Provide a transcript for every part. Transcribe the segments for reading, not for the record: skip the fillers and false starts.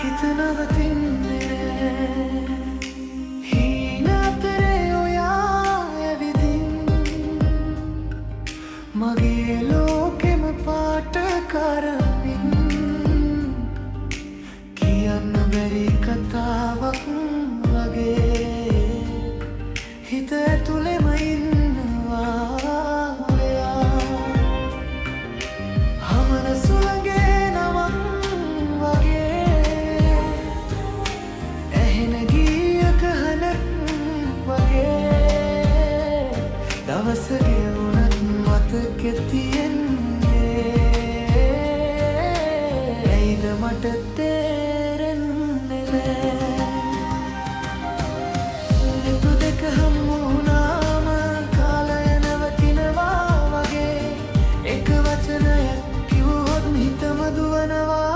හිත නවතින්නේ හීන අතරේ ඔයා ඇවිදින් මගේ ලෝකෙම පාට කරමින් කියන්න බැරි කතාවක් වගේ හිත ඇතුළෙම ඉන්නවා ඔයා හමන සුළඟේ නමක් වගේ ඇහෙන ගීයක හඬක් වගේ දවස ගෙවුනත් මතකෙ තියෙන්නේ ඇයිද මට තේරෙන්නේ නෑ නෙතු දෙක හමු වුණාම කාලය නවතිනවා වගේ එක වචනයක් කිව්වොත් හිතම දුවනවා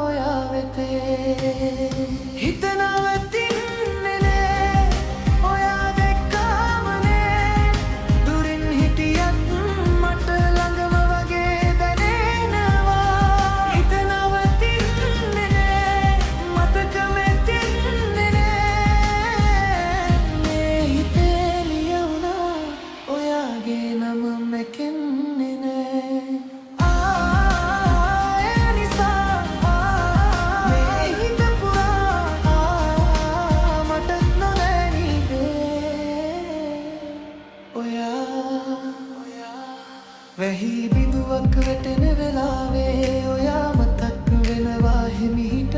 ඔයා වෙතේ හිත නවතින්නේ නෑ ඔයා දැක්කාම නේ දුරින් හිටියත් මට ළඟම වගේ දැනෙනවා හිත නවතින්නේ නෑ මතකම තින්නේ නෑ මේ හිතේ ලියවුණා ඔයාගේ නම මැකෙන්නේ නෑ ඒ නිසා මේ හිත පුරා මට නොදැනී ඔයා වැහි බිඳුවක් වැටෙන වෙලාවේ ඔයා මතක් වෙනවා හිමිහිට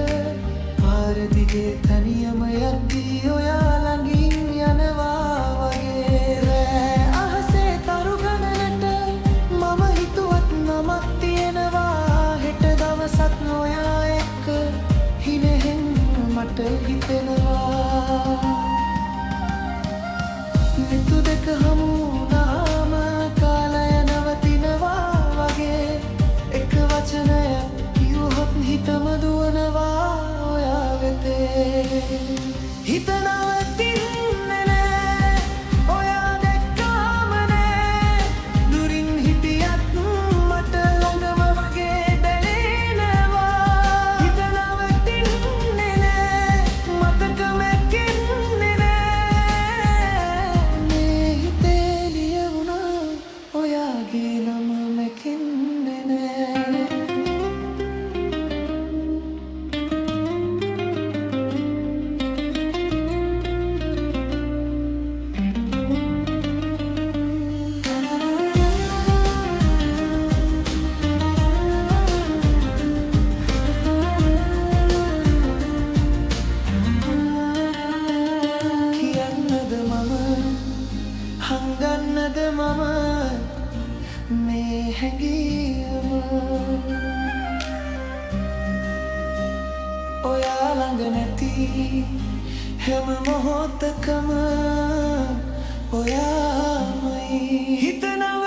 පාර දිගේ තනියම යද්දී ඔයා ළඟින් යනවා වගේ රෑ අහසේ තරු ගණනට මම හිතුවත් නමක් තියෙනවා හෙට දවසක් ඔයා එක්ක හිනෙහෙන් මට හිතෙනවා නෙතු දෙක හමු වුණාම කාලය නවතිනවා වගේ එක වචනයක් කිව්වොත් හිතම දුවනවා ඔයා වෙතේ හිත නවතින්නේ නෑ ඔයා දැක්කාම නෑ දුරින් හිටියත් මට ළඟම වගේ දැනෙනවා හිත නවතින්නේ නෑ මතකම එක්කෙන්නේ නෑ මේ හිතේ ලියවුණා ඔයාගේ නම මැකෙන්නේ නෑ කියන්නද මම හංගන්නද මම මේ හැඟීම ඔයා ළඟ නැති හැම මොහොතකම ඔයාමයි හිතනවා